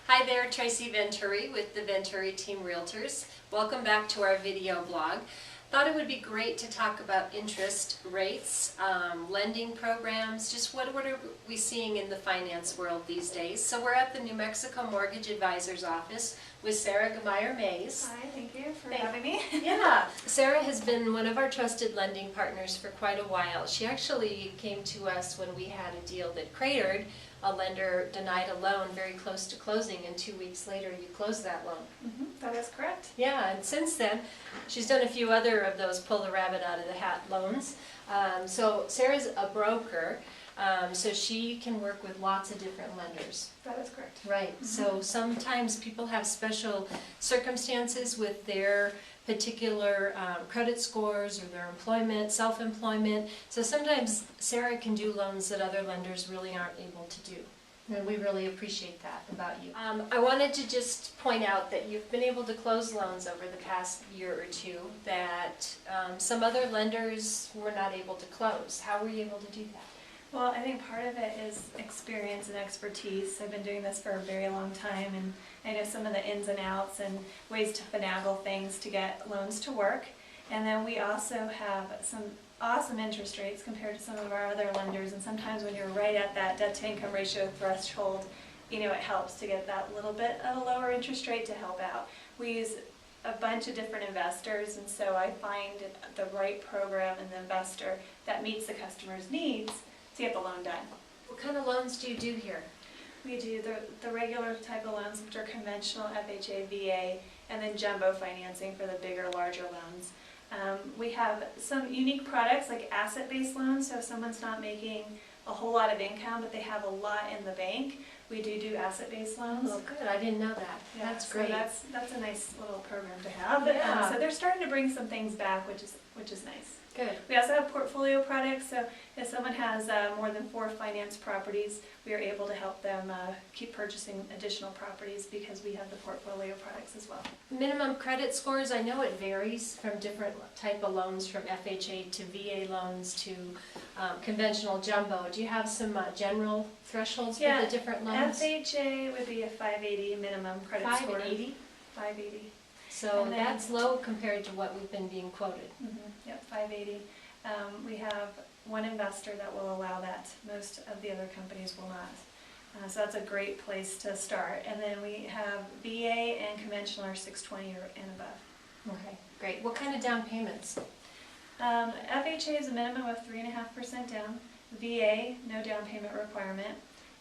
Hi there, Tracy Venturi with the Venturi Team Realtors. Welcome back to our video blog. Thought it would be great to talk about interest rates, lending programs, just what are we seeing in the finance world these days. So we're at the New Mexico Mortgage Advisor's Office with Sarah Gemeyer-Mays. Hi, thank you for having me. Yeah, Sarah has been one of our trusted lending partners for quite a while. She actually came to us when we had a deal that cratered. A lender denied a loan very close to closing, and 2 weeks later you closed that loan. That is correct. Yeah, and since then she's done a few other of those pull the rabbit out of the hat loans. So Sarah's a broker, so she can work with lots of different lenders. That is correct. Right, so sometimes people have special circumstances with their particular credit scores or their employment, self-employment. So sometimes Sarah can do loans that other lenders really aren't able to do. And we really appreciate that about you. I wanted to just point out that you've been able to close loans over the past year or two that some other lenders were not able to close. How were you able to do that? Well, I think part of it is experience and expertise. I've been doing this for a very long time, and I know some of the ins and outs and ways to finagle things to get loans to work. And then we also have some awesome interest rates compared to some of our other lenders, and sometimes when you're right at that debt-to-income ratio threshold, it helps to get that little bit of a lower interest rate to help out. We use a bunch of different investors, and so I find the right program and the investor that meets the customer's needs to get the loan done. What kind of loans do you do here? We do the regular type of loans, which are conventional FHA, VA, and then jumbo financing for the bigger, larger loans. We have some unique products like asset-based loans, so if someone's not making a whole lot of income but they have a lot in the bank, we do asset-based loans. Oh, good. I didn't know that. Yeah, that's great. So that's a nice little program to have. Yeah. So they're starting to bring some things back, which is nice. Good. We also have portfolio products, so if someone has more than 4 finance properties, we are able to help them keep purchasing additional properties because we have the portfolio products as well. Minimum credit scores, I know it varies from different type of loans, from FHA to VA loans to conventional jumbo. Do you have some general thresholds for the different loans? FHA would be a 580 minimum credit score. 580? 580. So that's low compared to what we've been being quoted. Yep, 580. We have one investor that will allow that. Most of the other companies will not. So that's a great place to start. And then we have VA and conventional are 620 or and above. Okay, great. What kind of down payments? FHA is a minimum of 3.5% down. VA, no down payment requirement.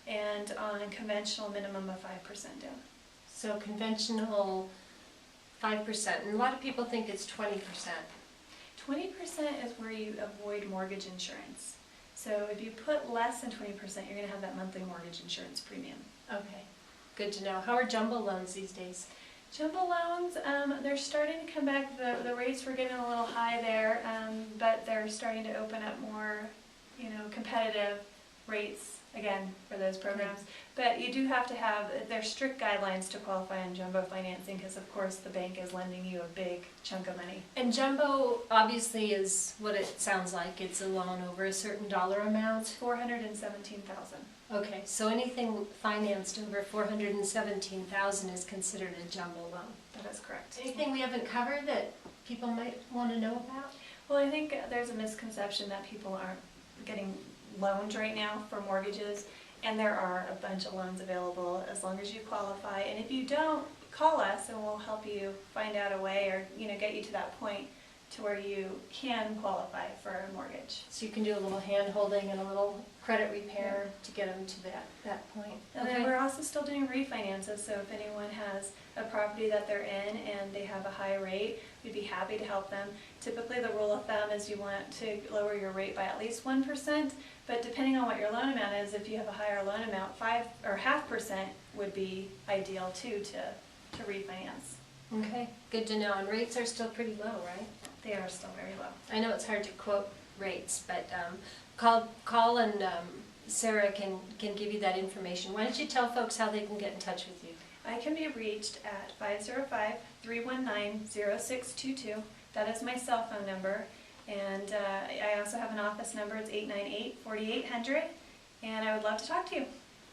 And on conventional, minimum of 5% down. So conventional 5%, and a lot of people think it's 20%. 20% is where you avoid mortgage insurance. So if you put less than 20%, you're going to have that monthly mortgage insurance premium. Okay, good to know. How are jumbo loans these days? Jumbo loans, they're starting to come back. The rates were getting a little high there, but they're starting to open up more, competitive rates again for those programs. But you do have to have, there's strict guidelines to qualify on jumbo financing because of course the bank is lending you a big chunk of money. And jumbo obviously is what it sounds like. It's a loan over a certain dollar amount. $417,000. Okay, so anything financed over $417,000 is considered a jumbo loan. That is correct. Anything we haven't covered that people might want to know about? Well, I think there's a misconception that people aren't getting loans right now for mortgages, and there are a bunch of loans available as long as you qualify. And if you don't, call us and we'll help you find out a way or get you to that point to where you can qualify for a mortgage. So you can do a little hand holding and a little credit repair to get them to that point. And then we're also still doing refinances, so if anyone has a property that they're in and they have a high rate, we'd be happy to help them. Typically the rule of thumb is you want to lower your rate by at least 1%, but depending on what your loan amount is, if you have a higher loan amount, 5 or 0.5% would be ideal too to refinance. Okay, good to know. And rates are still pretty low, right? They are still very low. I know it's hard to quote rates, but call and Sarah can give you that information. Why don't you tell folks how they can get in touch with you? I can be reached at 505-319-0622. That is my cell phone number. And I also have an office number. It's 898-4800. And I would love to talk to you.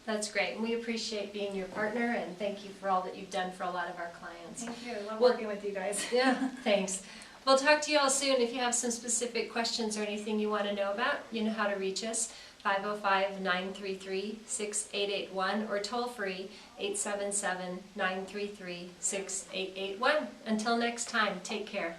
That's great, and we appreciate being your partner, and thank you for all that you've done for a lot of our clients. Thank you. Love Well- working with you guys. Yeah, thanks. We'll talk to you all soon. If you have some specific questions or anything you want to know about, you know how to reach us, 505-933-6881, or toll free, 877-933-6881. Until next time, take care.